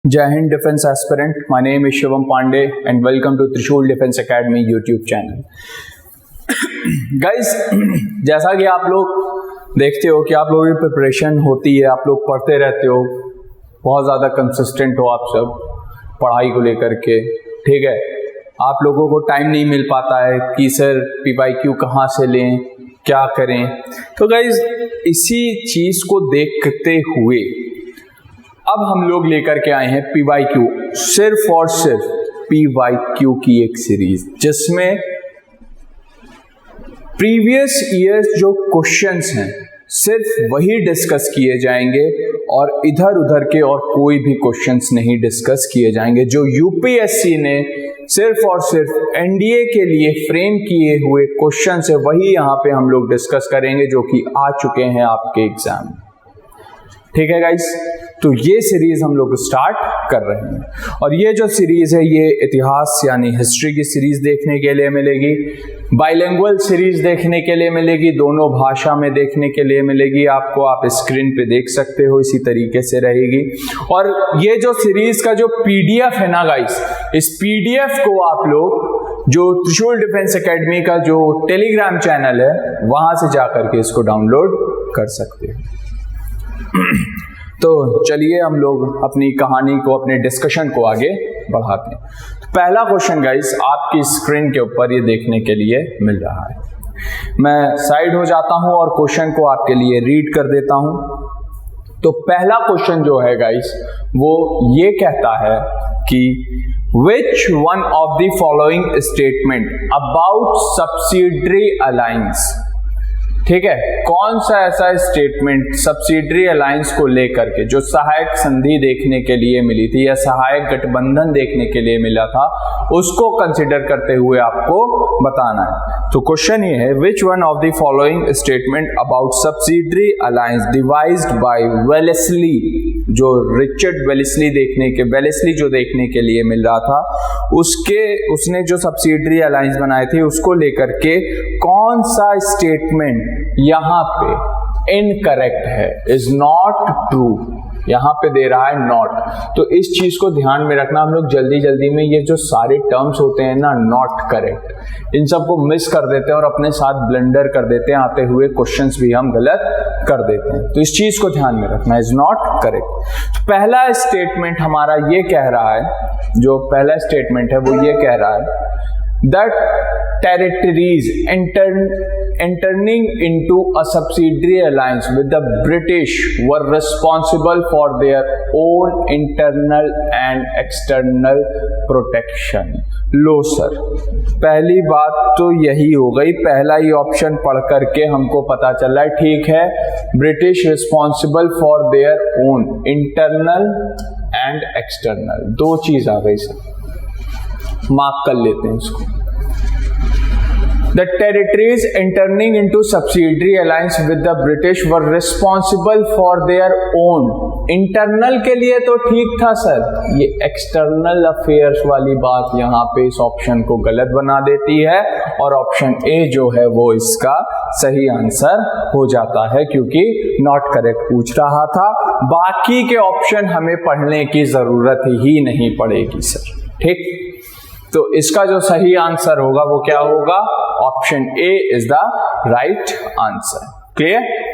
Jai Hind Defense Aspirant, my name is Shivam Pandey and welcome to Trishul Defense Academy YouTube channel. Guys, जैसा कि आप लोग देखते हो कि आप लोगों की प्रिपरेशन होती है, आप लोग पढ़ते रहते हो, बहुत ज़्यादा कंसिस्टेंट हो आप सब पढ़ाई को लेकर के, ठीक है। आप लोगों को टाइम नहीं मिल पाता है कि सर PYQ कहाँ से लें, क्या करें। तो गाइज इसी चीज़ को देखते हुए अब हम लोग लेकर के आए हैं PYQ, सिर्फ और सिर्फ PYQ की एक सीरीज जिसमें प्रीवियस ईयर जो क्वेश्चंस हैं सिर्फ वही डिस्कस किए जाएंगे और इधर उधर के और कोई भी क्वेश्चंस नहीं डिस्कस किए जाएंगे। जो यूपीएससी ने सिर्फ और सिर्फ एनडीए के लिए फ्रेम किए हुए क्वेश्चंस है वही यहाँ पे हम लोग डिस्कस करेंगे जो कि आ चुके हैं आपके एग्जाम में, ठीक है गाइस। तो ये सीरीज हम लोग स्टार्ट कर रहे हैं और ये जो सीरीज है ये इतिहास यानी हिस्ट्री की सीरीज देखने के लिए मिलेगी, बाइलिंगुअल सीरीज देखने के लिए मिलेगी, दोनों भाषा में देखने के लिए मिलेगी आपको। आप स्क्रीन पे देख सकते हो, इसी तरीके से रहेगी। और ये जो सीरीज का जो PDF है ना गाइस, इस PDF को आप लोग जो त्रिशूल डिफेंस एकेडमी का जो टेलीग्राम चैनल है वहां से जाकर के इसको डाउनलोड कर सकते हो। तो चलिए हम लोग अपनी कहानी को, अपने डिस्कशन को आगे बढ़ाते हैं। तो पहला क्वेश्चन गाइस आपकी स्क्रीन के ऊपर ये देखने के लिए मिल रहा है। मैं साइड हो जाता हूं और क्वेश्चन को आपके लिए रीड कर देता हूं। तो पहला क्वेश्चन जो है गाइस वो ये कहता है कि which one of the following statement about subsidiary alliance, ठीक है, कौन सा ऐसा स्टेटमेंट सब्सिडरी अलायंस को लेकर के जो सहायक संधि देखने के लिए मिली थी या सहायक गठबंधन देखने के लिए मिला था उसको कंसिडर करते हुए आपको बताना है। तो क्वेश्चन ये है which one of the following statement about subsidiary alliance devised by Wellesley, जो रिचर्ड वेलेस्ली जो देखने के लिए मिल रहा था उसने जो सब्सिडरी अलायंस बनाए थे उसको लेकर के कौन सा स्टेटमेंट यहां पे इनकरेक्ट है, इज नॉट ट्रू, यहां पे दे रहा है नॉट। तो इस चीज को ध्यान में रखना। हम लोग जल्दी में ये जो सारे टर्म्स होते हैं ना नॉट करेक्ट, इन सबको मिस कर देते हैं और अपने साथ ब्लंडर कर देते हैं, आते हुए क्वेश्चंस भी हम गलत कर देते हैं। तो इस चीज को ध्यान में रखना, इज नॉट करेक्ट। तो पहला स्टेटमेंट हमारा ये कह रहा है, जो पहला स्टेटमेंट है वो ये कह रहा है that territories entering into a subsidiary alliance with the British were responsible for their own internal and external protection। Low sir, पहली बात तो यही हो गई, पहला ही ऑप्शन पढ़ करके हमको पता चला है, ठीक है, British responsible for their own internal and external, दो चीज आ गई सर, मार्क कर लेते हैं इसको। The territories entering into subsidiary alliance with the British were responsible for their own। Internal के लिए तो ठीक था सर, ये एक्सटर्नल अफेयर्स वाली बात यहाँ पे इस ऑप्शन को गलत बना देती है और ऑप्शन ए जो है वो इसका सही आंसर हो जाता है क्योंकि नॉट करेक्ट पूछ रहा था। बाकी के ऑप्शन हमें पढ़ने की जरूरत ही नहीं पड़ेगी सर, ठीक। तो इसका जो सही आंसर होगा वो क्या होगा, option A is the right answer. Clear.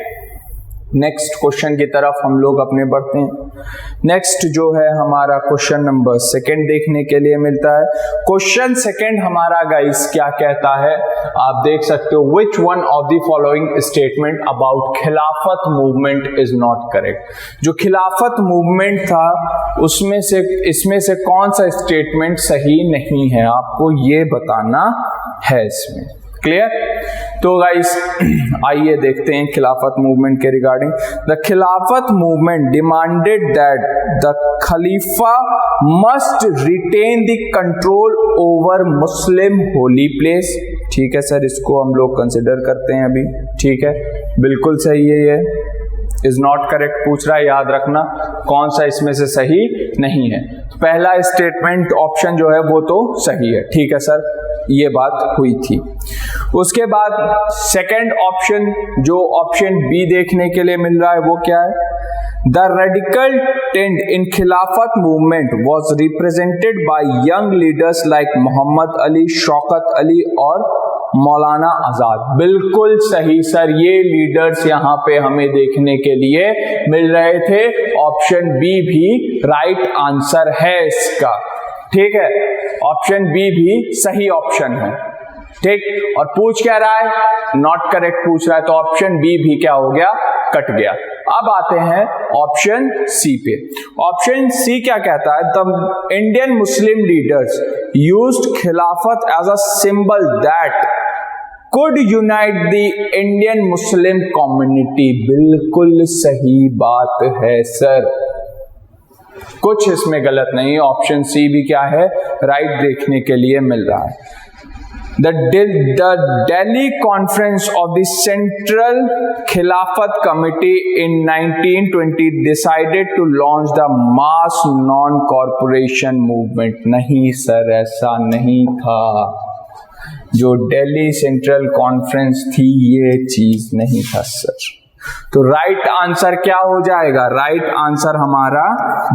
Next question की तरफ हम लोग अपने बढ़ते हैं। नेक्स्ट जो है हमारा क्वेश्चन नंबर 2 देखने के लिए मिलता है। क्वेश्चन 2 हमारा गाइस क्या कहता है, आप देख सकते हो, विच one of the following statement about खिलाफत मूवमेंट इज नॉट करेक्ट। जो खिलाफत मूवमेंट था इसमें से कौन सा स्टेटमेंट सही नहीं है, आपको ये बताना है इसमें। क्लियर। तो गाइस आइए देखते हैं खिलाफत मूवमेंट के regarding. The Khilafat movement demanded that the खलीफा must retain the control over Muslim holy place. ठीक है सर, इसको हम लोग कंसिडर करते हैं अभी, ठीक है, बिल्कुल सही है। ये इज नॉट करेक्ट पूछ रहा है, याद रखना कौन सा इसमें से सही नहीं है। तो पहला स्टेटमेंट ऑप्शन जो है वो तो सही है, ठीक है सर, ये बात हुई थी। उसके बाद सेकंड ऑप्शन जो ऑप्शन बी देखने के लिए मिल रहा है वो क्या है, The radical trend in Khilafat movement was represented by young leaders like Mohammad Ali, Shaukat Ali और मौलाना आजाद। बिल्कुल सही सर, ये लीडर्स यहाँ पे हमें देखने के लिए मिल रहे थे। ऑप्शन बी भी राइट आंसर है इसका। ठीक है, ऑप्शन बी भी सही ऑप्शन है। ठीक, और पूछ क्या रहा है, नॉट करेक्ट पूछ रहा है, तो ऑप्शन बी भी क्या हो गया, कट गया। अब आते हैं ऑप्शन सी पे। ऑप्शन सी क्या कहता है, the Indian Muslim leaders used Khilafat as a symbol that could unite the Indian Muslim community. बिल्कुल सही बात है सर, कुछ इसमें गलत नहीं। ऑप्शन सी भी क्या है, राइट देखने के लिए मिल रहा है। The Delhi Conference of the Central Khilafat Committee in 1920 decided to launch the mass non-corporation movement। नहीं सर, ऐसा नहीं था। जो दिल्ली सेंट्रल कॉन्फ्रेंस थी ये चीज नहीं था सर। तो राइट आंसर क्या हो जाएगा, राइट आंसर हमारा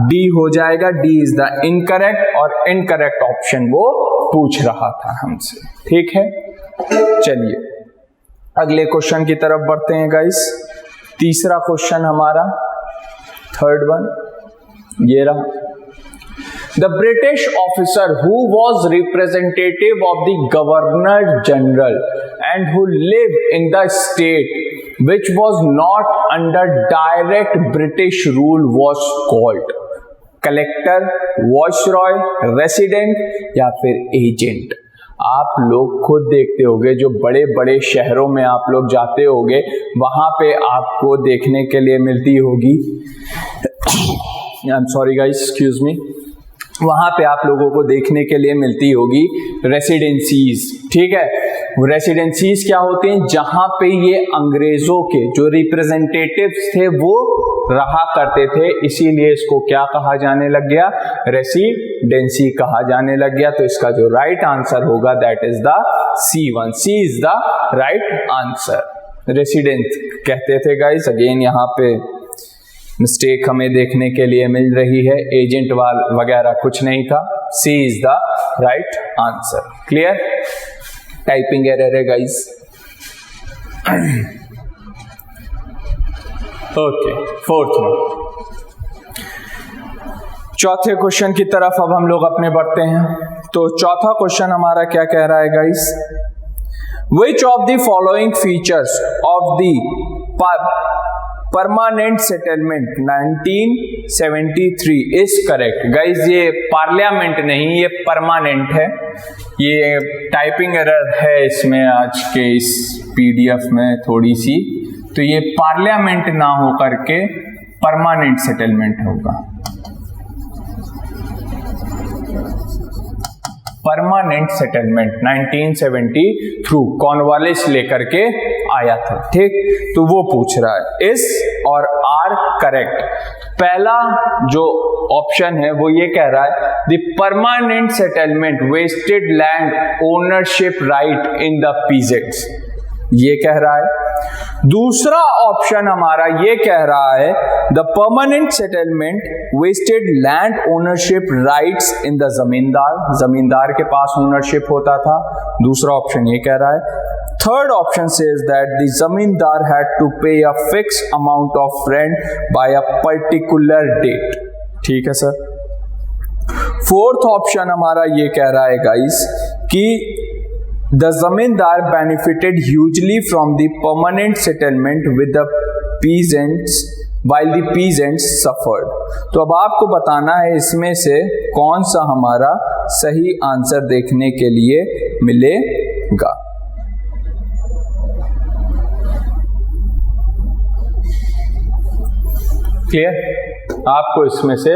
डी हो जाएगा। डी इज द इनकरेक्ट, और इनकरेक्ट ऑप्शन वो पूछ रहा था हमसे। ठीक है, चलिए अगले क्वेश्चन की तरफ बढ़ते हैं गाइस। तीसरा क्वेश्चन हमारा, थर्ड वन, ये रहा। The British officer who was representative of the Governor General and who lived in the state which was not under direct British rule was called collector, viceroy, resident या फिर agent. आप लोग खुद देखते होंगे, जो बड़े बड़े शहरों में आप लोग जाते होंगे वहां पे आपको देखने के लिए मिलती होगी, I am sorry guys, excuse me, वहां पे आप लोगों को देखने के लिए मिलती होगी रेसिडेंसीज। ठीक है, रेसिडेंसीज क्या होते हैं, जहां पे ये अंग्रेजों के जो रिप्रेजेंटेटिव्स थे वो रहा करते थे, इसीलिए इसको क्या कहा जाने लग गया, रेसिडेंसी कहा जाने लग गया। तो इसका जो राइट आंसर होगा that is the C1। C is the right answer. Resident कहते थे गाइस, अगेन यहाँ पे मिस्टेक हमें देखने के लिए मिल रही है, एजेंट वगैरह कुछ नहीं था। C is the right answer. Clear, typing error है गाइस। Okay, fourth one. चौथे क्वेश्चन की तरफ अब हम लोग अपने बढ़ते हैं। तो चौथा क्वेश्चन हमारा क्या कह रहा है guys, which of the following features of the permanent settlement 1973 is correct. Guys ये पार्लियामेंट नहीं, ये परमानेंट है। ये टाइपिंग एरर है इसमें आज के इस पीडीएफ में थोड़ी सी, तो ये पार्लियामेंट ना हो करके परमानेंट सेटलमेंट होगा। परमानेंट सेटलमेंट 1970 थ्रू कॉर्नवालिस लेकर के आया था। ठीक, तो वो पूछ रहा है इस और आर करेक्ट। पहला जो ऑप्शन है वो ये कह रहा है the permanent settlement vested land ownership right in the peasants, ये कह रहा है। दूसरा ऑप्शन हमारा ये कह रहा है the permanent settlement vested land ownership rights in the zamindar, zamindar के पास ओनरशिप होता था। दूसरा ऑप्शन ये कह रहा है। Third option says that the zamindar had to pay a fix amount of rent by a particular date. ठीक है सर। फोर्थ ऑप्शन हमारा ये कह रहा है गाइस कि the zamindar benefited hugely from the permanent settlement with the peasants while the peasants suffered। तो अब आपको बताना है इसमें से कौन सा हमारा सही आंसर देखने के लिए मिलेगा। क्लियर, आपको इसमें से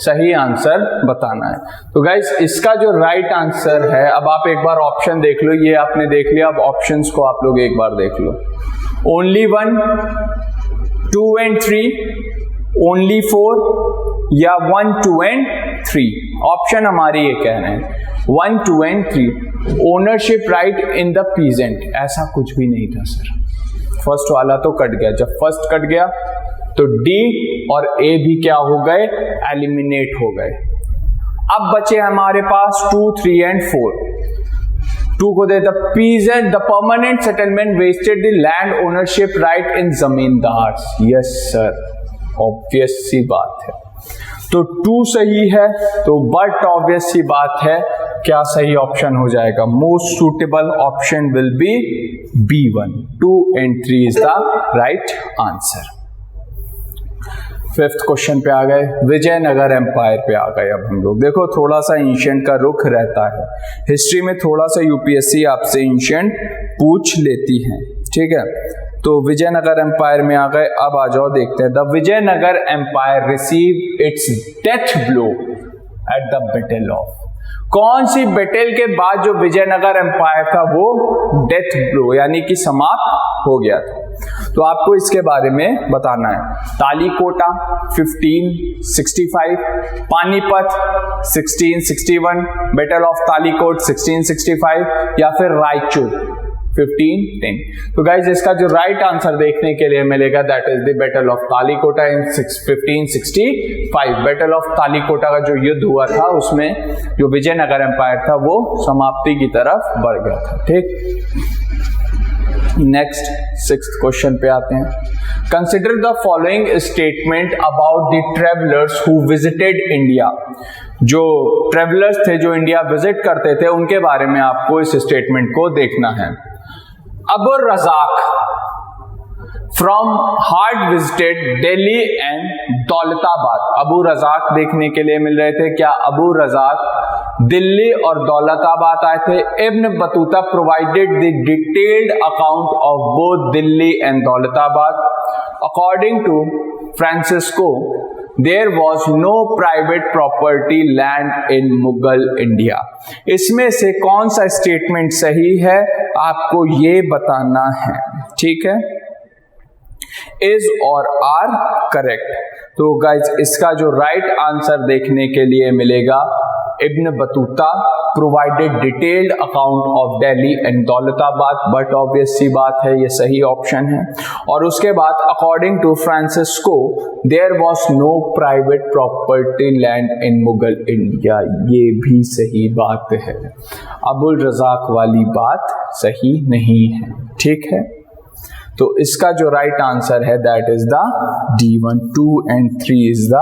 सही आंसर बताना है। तो गाइस इसका जो राइट आंसर है, अब आप एक बार ऑप्शन देख लो, ये आपने देख लिया, अब ऑप्शंस को आप लोग एक बार देख लो। ओनली 1, 2 and 3, ओनली 4 या 1, 2 and 3। ऑप्शन हमारी ये कह रहे हैं 1, 2 and 3। Ownership right in the peasant, ऐसा कुछ भी नहीं था सर। फर्स्ट वाला तो कट गया, जब फर्स्ट कट गया तो डी और ए भी क्या हो गए, एलिमिनेट हो गए। अब बचे हमारे पास 2, 3 एंड 4। 2 को दे the peasant the permanent settlement vested the land ownership right in zamindar. Yes sir, obvious सी बात है। तो 2 सही है, तो बट ऑब्वियस सी बात है क्या सही ऑप्शन हो जाएगा, most suitable option will be B1। 2 and 3 is the right answer. 5th question पे आ गए, विजयनगर एम्पायर पे आ गए। अब हम लोग देखो थोड़ा सा एंशिएंट का रुख रहता है, हिस्ट्री में थोड़ा सा यूपीएससी आपसे एंशिएंट पूछ लेती है, ठीक है। तो विजयनगर एम्पायर में आ गए। अब आ जाओ देखते हैं, the Vijayanagar empire receive its death blow at the battle of. कौन सी बैटल के बाद जो विजयनगर एम्पायर था वो डेथ ब्लो यानी कि समाप्त हो गया था, तो आपको इसके बारे में बताना है। तालीकोटा 1565, पानीपत 1661, बैटल ऑफ तालीकोट 1665 या फिर रायचूर 1510। तो गाइज इसका जो राइट आंसर देखने के लिए मिलेगा that is the battle of Talikota in 1565। Battle of Talikota का जो युद्ध हुआ था उसमें जो विजयनगर एम्पायर था वो समाप्ति की तरफ बढ़ गया था, ठीक। नेक्स्ट 6th क्वेश्चन पे आते हैं। Consider the following statement about the travellers who visited India. जो ट्रेवलर्स थे जो इंडिया विजिट करते थे उनके बारे में आपको इस स्टेटमेंट को देखना है। Abdur Razzaq from Herat visited Delhi and Daulatabad. Abu Razzaq देखने के लिए मिल रहे थे, क्या अबू रजाक दिल्ली और दौलताबाद आए थे। Ibn Battuta provided the detailed account of both Delhi and Daulatabad. According to Francisco there was no private property land in Mughal India. इसमें से कौन सा स्टेटमेंट सही है आपको ये बताना है, ठीक है। इज और आर करेक्ट। तो गाइज इसका जो राइट आंसर देखने के लिए मिलेगा, Ibn Battuta provided detailed account of Delhi and Daulatabad, but obvious सी बात है ये सही ऑप्शन है। और उसके बाद according to Francisco there was no private property land in Mughal India, ये भी सही बात है। अबुल रजाक वाली बात सही नहीं है, ठीक है। तो इसका जो राइट आंसर है that is the D1। 2 and 3 is the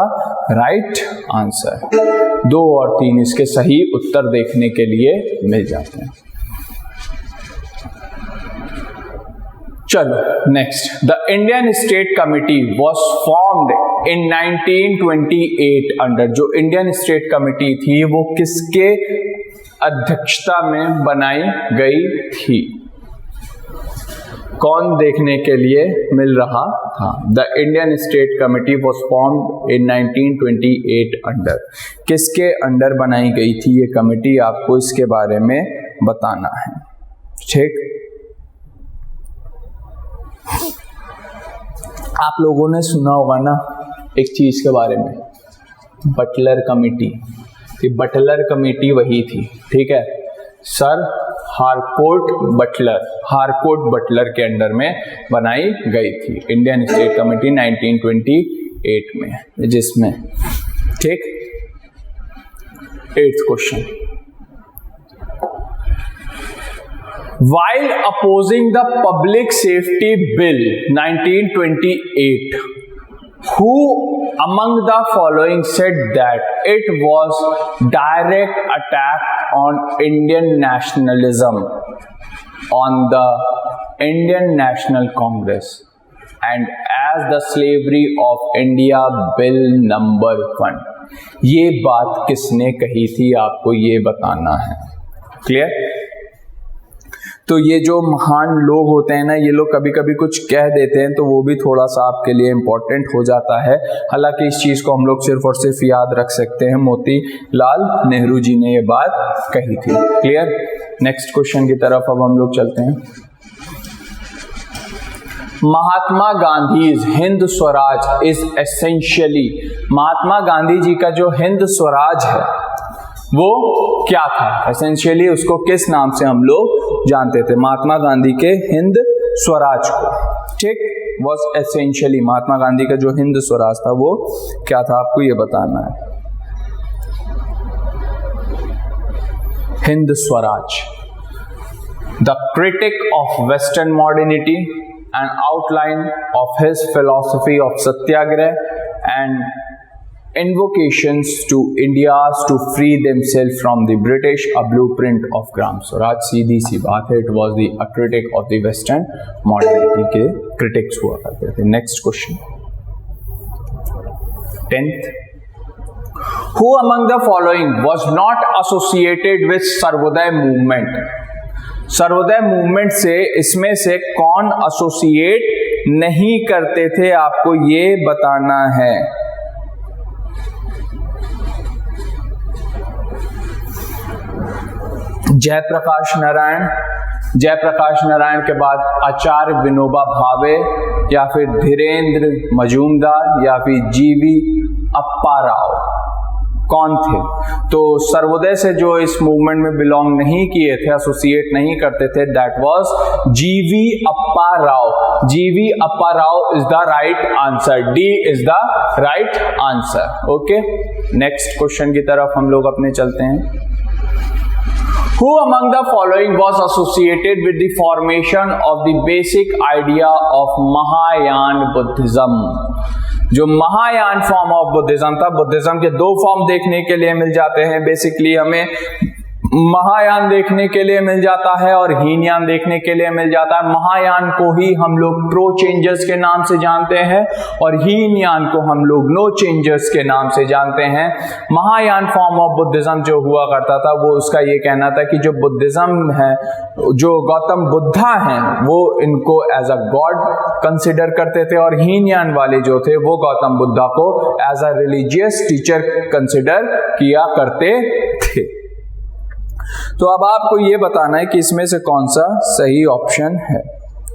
right answer. 2 और 3 इसके सही उत्तर देखने के लिए मिल जाते हैं। चलो next, the Indian state committee was formed in 1928 under. जो इंडियन स्टेट कमिटी थी वो किसके अध्यक्षता में बनाई गई थी, कौन देखने के लिए मिल रहा था। The Indian state committee was formed in 1928 under. किसके अंडर बनाई गई थी ये कमेटी, आपको इसके बारे में बताना है, ठीक। आप लोगों ने सुना होगा ना एक चीज के बारे में, बटलर कमेटी। बटलर कमेटी वही थी, ठीक है। सर हारकोर्ट बटलर के अंडर में बनाई गई थी इंडियन स्टेट कमेटी 1928 में, जिसमें, ठीक। 8th question, while opposing the Public Safety Bill 1928, who among the following said that it was direct attack on Indian nationalism on the Indian National Congress and as the Slavery of India Bill number 1? ये बात किसने कही थी आपको ये बताना है, clear. तो ये जो महान लोग होते हैं ना, ये लोग कभी कभी कुछ कह देते हैं तो वो भी थोड़ा सा आपके लिए इम्पोर्टेंट हो जाता है। हालांकि इस चीज़ को हम लोग सिर्फ और सिर्फ याद रख सकते हैं, मोतीलाल नेहरू जी ने ये बात कही थी, क्लियर। नेक्स्ट क्वेश्चन की तरफ अब हम लोग चलते हैं। महात्मा गांधी हिंद स्वराज इज एसेंशियली, महात्मा गांधी जी का जो हिंद स्वराज है वो क्या था, एसेंशियली उसको किस नाम से हम लोग जानते थे, महात्मा गांधी के हिंद स्वराज को, ठीक। was essentially, महात्मा गांधी का जो हिंद स्वराज था वो क्या था, आपको ये बताना है। Hind Swaraj, the critic of Western modernity, an outline of his philosophy of satyagrah and invocations to India's to free themselves from the British, a blueprint of Gram Swaraj। सीधी सी बात है, it was the a critic of the Western modernity के critics हुआ करते थे। Next question, 10th, who among the following was not associated with Sarvodaya movement? Sarvodaya movement से इसमें से कौन एसोसिएट नहीं करते थे, आपको ये बताना है। जयप्रकाश नारायण, जयप्रकाश नारायण के बाद आचार्य विनोबा भावे, या फिर धीरेन्द्र मजूमदार, या फिर जीवी अप्पा राव, कौन थे? तो सर्वोदय से जो इस मूवमेंट में बिलोंग नहीं किए थे, एसोसिएट नहीं करते थे, दैट वाज जीवी Appa Rao. GV Appa Rao is the right answer, D is the right answer. Okay, next question की तरफ हम लोग अपने चलते हैं। Who among the following was associated with the formation of the basic idea of Mahayana Buddhism? जो महायान फॉर्म ऑफ बुद्धिज्म था, बुद्धिज्म के दो फॉर्म देखने के लिए मिल जाते हैं बेसिकली हमें, महायान देखने के लिए मिल जाता है और हीनयान देखने के लिए मिल जाता है। महायान को ही हम लोग प्रो चेंजर्स के नाम से जानते हैं और हीनयान को हम लोग नो चेंजर्स के नाम से जानते हैं। महायान फॉर्म ऑफ बुद्धिज्म जो हुआ करता था वो उसका ये कहना था कि जो बुद्धिज्म है, जो गौतम बुद्धा हैं, वो इनको एज अ गॉड कंसिडर करते थे और हीनयान वाले जो थे वो गौतम बुद्धा को as a religious teacher consider किया करते थे। तो अब आपको ये बताना है कि इसमें से कौन सा सही ऑप्शन है।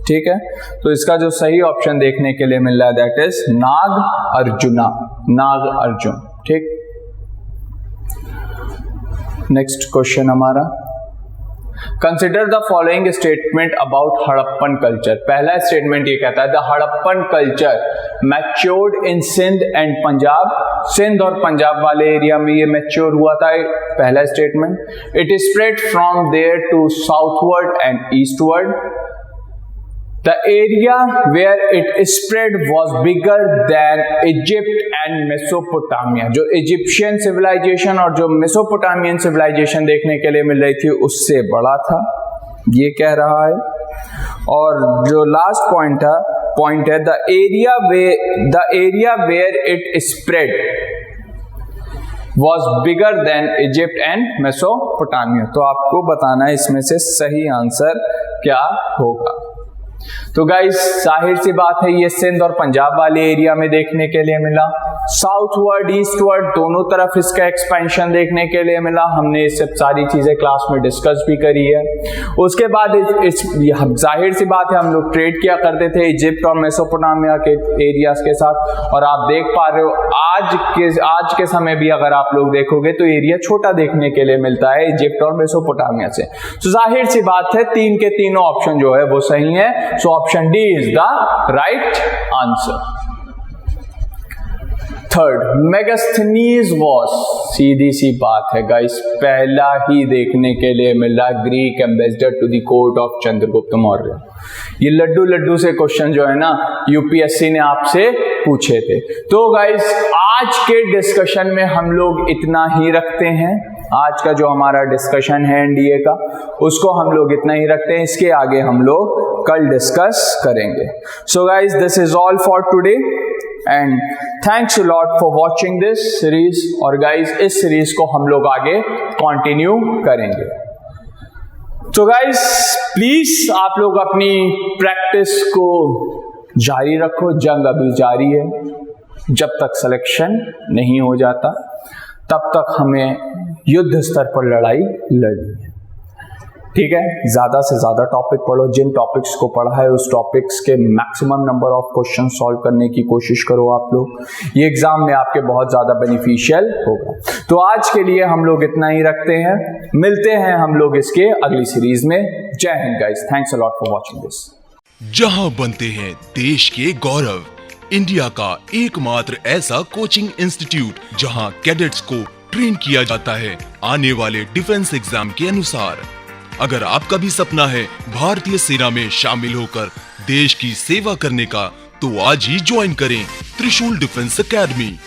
ठीक है, तो इसका जो सही ऑप्शन देखने के लिए मिल रहा है that is Nagarjuna, Nagarjuna. ठीक, नेक्स्ट क्वेश्चन हमारा, consider the following statement about Harappan culture. पहला स्टेटमेंट ये कहता है the Harappan culture matured in Sindh and Punjab, Sindh और पंजाब वाले एरिया में ये मैच्योर हुआ था। पहला statement, it spread from there to southward and eastward. The area where it spread was bigger than Egypt and Mesopotamia। जो इजिप्शियन सिविलाइजेशन और जो मेसोपोटामियन सिविलाइजेशन देखने के लिए मिल रही थी उससे बड़ा था, ये कह रहा है। और जो लास्ट पॉइंट है the area where it spread was bigger than Egypt and Mesopotamia। तो आपको बताना है इसमें से सही आंसर क्या होगा। तो गाइस जाहिर सी बात है ये सिंध और पंजाब वाले एरिया में देखने के लिए मिला, साउथवर्ड ईस्टवर्ड दोनों तरफ इसका एक्सपेंशन देखने के लिए मिला। हमने ये सब सारी चीजें क्लास में डिस्कस भी करी है। उसके बाद जाहिर सी बात है हम लोग ट्रेड किया करते थे इजिप्ट और मेसोपोटामिया के एरियाज के साथ, और आप देख पा रहे हो आज के समय भी अगर आप लोग देखोगे तो एरिया छोटा देखने के लिए मिलता है इजिप्ट और मेसोपोटामिया से। तो जाहिर सी बात है तीन के तीनों ऑप्शन जो है वो सही है। So option D is the right answer. Third, Megasthenes was, सीधी सी बात है गाइस, पहला ही देखने के लिए मिल रहा Greek ambassador to the court of Chandragupta Maurya. ये लड्डू से क्वेश्चन जो है ना यूपीएससी ने आपसे पूछे थे। तो गाइस आज के डिस्कशन में हम लोग इतना ही रखते हैं। आज का जो हमारा डिस्कशन है एनडीए का उसको हम लोग इतना ही रखते हैं, इसके आगे हम लोग कल डिस्कस करेंगे। So guys this is all for today and thanks a lot for watching this series. और गाइस इस सीरीज को हम लोग आगे कंटिन्यू करेंगे। तो गाइस प्लीज आप लोग अपनी प्रैक्टिस को जारी रखो, जंग अभी जारी है, जब तक सिलेक्शन नहीं हो जाता तब तक हमें युद्ध स्तर पर लड़ाई लड़नी है। ठीक है, ज्यादा से ज्यादा टॉपिक पढ़ो, जिन टॉपिक्स को पढ़ा है उस टॉपिक्स के maximum number of question solve करने की कोशिश करो आप लोग, ये एग्जाम में आपके बहुत ज्यादा बेनिफिशियल होगा। तो आज के लिए हम लोग इतना ही रखते हैं, मिलते हैं हम लोग इसके अगली सीरीज में। जय Hind guys, thanks a lot for watching this. जहां बनते हैं देश के गौरव। इंडिया का एकमात्र ऐसा कोचिंग इंस्टीट्यूट जहां कैडेट्स को ट्रेन किया जाता है आने वाले डिफेंस एग्जाम के अनुसार। अगर आपका भी सपना है भारतीय सेना में शामिल होकर देश की सेवा करने का, तो आज ही ज्वाइन करें त्रिशूल डिफेंस एकेडमी।